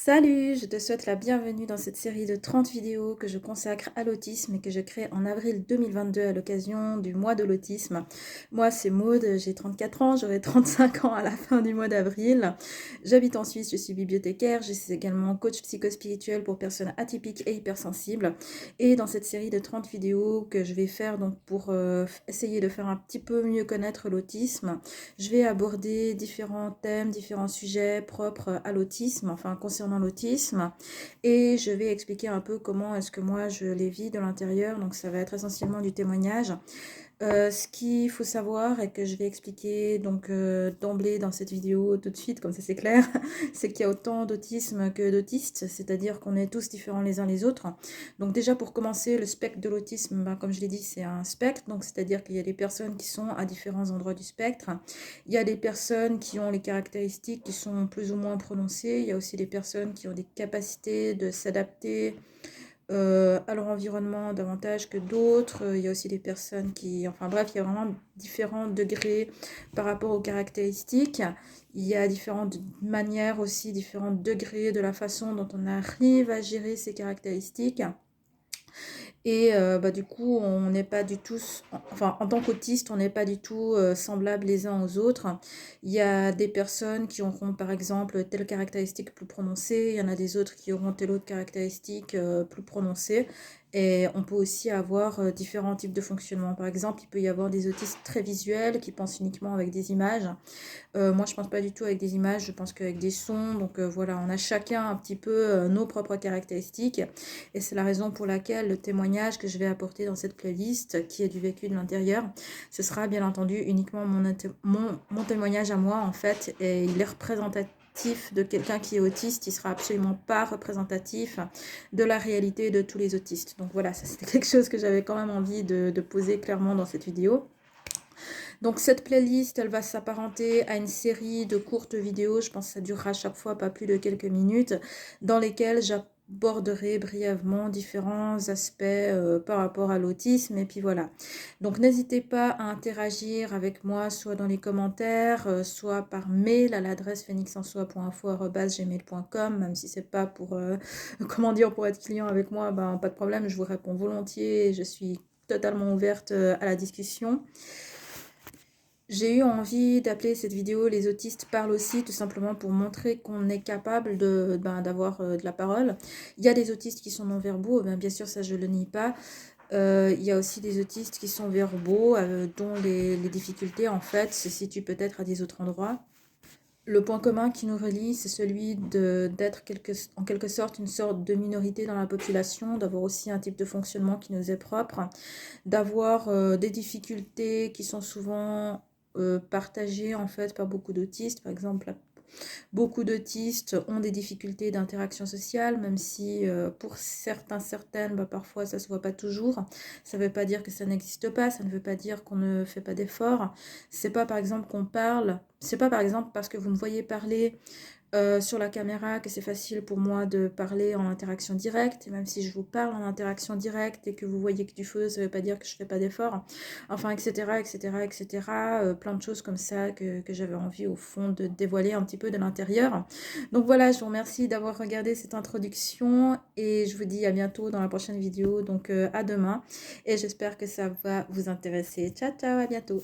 Salut, je te souhaite la bienvenue dans cette série de 30 vidéos que je consacre à l'autisme et que je crée en avril 2022 à l'occasion du mois de l'autisme. Moi, c'est Maude, j'ai 34 ans, j'aurai 35 ans à la fin du mois d'avril. J'habite en Suisse, je suis bibliothécaire, je suis également coach psychospirituel pour personnes atypiques et hypersensibles. Et dans cette série de 30 vidéos que je vais faire donc pour essayer de faire un petit peu mieux connaître l'autisme, je vais aborder différents thèmes, différents sujets propres à l'autisme, enfin concernant l'autisme, et je vais expliquer un peu comment est-ce que moi je les vis de l'intérieur, donc ça va être essentiellement du témoignage. Ce qu'il faut savoir et que je vais expliquer donc d'emblée dans cette vidéo tout de suite, comme ça c'est clair, c'est qu'il y a autant d'autisme que d'autistes, c'est-à-dire qu'on est tous différents les uns les autres. Donc déjà pour commencer, le spectre de l'autisme, ben, comme je l'ai dit, c'est un spectre, donc c'est-à-dire qu'il y a des personnes qui sont à différents endroits du spectre. Il y a des personnes qui ont les caractéristiques qui sont plus ou moins prononcées, il y a aussi des personnes qui ont des capacités de s'adapter à leur environnement davantage que d'autres. Il y a aussi des personnes qui... Enfin bref, il y a vraiment différents degrés par rapport aux caractéristiques. Il y a différentes manières aussi, différents degrés de la façon dont on arrive à gérer ces caractéristiques. Et du coup, on n'est pas du tout, enfin, en tant qu'autiste, on n'est pas du tout semblables les uns aux autres. Il y a des personnes qui auront, par exemple, telle caractéristique plus prononcée, il y en a des autres qui auront telle autre caractéristique plus prononcée. Et on peut aussi avoir différents types de fonctionnement. Par exemple, il peut y avoir des autistes très visuels qui pensent uniquement avec des images. Moi, je pense pas du tout avec des images, je pense qu'avec des sons. Donc voilà, on a chacun un petit peu nos propres caractéristiques. Et c'est la raison pour laquelle le témoignage que je vais apporter dans cette playlist, qui est du vécu de l'intérieur, ce sera bien entendu uniquement mon témoignage à moi, en fait. Et il est représentatif de quelqu'un qui est autiste, il sera absolument pas représentatif de la réalité de tous les autistes. Donc voilà, ça c'était quelque chose que j'avais quand même envie de poser clairement dans cette vidéo. Donc cette playlist, elle va s'apparenter à une série de courtes vidéos, je pense que ça durera à chaque fois pas plus de quelques minutes, dans lesquelles j'aborderai brièvement différents aspects par rapport à l'autisme, et puis voilà. Donc n'hésitez pas à interagir avec moi, soit dans les commentaires, soit par mail à l'adresse phoenixensois.info@gmail.com, même si c'est pas pour, comment dire, pour être client avec moi, ben, pas de problème, je vous réponds volontiers, je suis totalement ouverte à la discussion. J'ai eu envie d'appeler cette vidéo "Les autistes parlent aussi", tout simplement pour montrer qu'on est capable d'avoir de la parole. Il y a des autistes qui sont non-verbaux, bien sûr ça je le nie pas. Il y a aussi des autistes qui sont verbaux, dont les difficultés en fait se situent peut-être à des autres endroits. Le point commun qui nous relie, c'est celui d'être en quelque sorte une sorte de minorité dans la population, d'avoir aussi un type de fonctionnement qui nous est propre, d'avoir des difficultés qui sont souvent partagées en fait par beaucoup d'autistes. Par exemple, beaucoup d'autistes ont des difficultés d'interaction sociale, même si pour certaines, parfois ça se voit pas toujours. Ça ne veut pas dire que ça n'existe pas, ça ne veut pas dire qu'on ne fait pas d'efforts. C'est pas par exemple qu'on parle, c'est pas par exemple parce que vous me voyez parler sur la caméra que c'est facile pour moi de parler en interaction directe. Et même si je vous parle en interaction directe et que vous voyez que du feu, ça ne veut pas dire que je ne fais pas d'efforts. Enfin, etc., etc., etc. Plein de choses comme ça que j'avais envie au fond de dévoiler un petit peu de l'intérieur. Donc voilà, je vous remercie d'avoir regardé cette introduction et je vous dis à bientôt dans la prochaine vidéo. Donc à demain et j'espère que ça va vous intéresser. Ciao, ciao, à bientôt.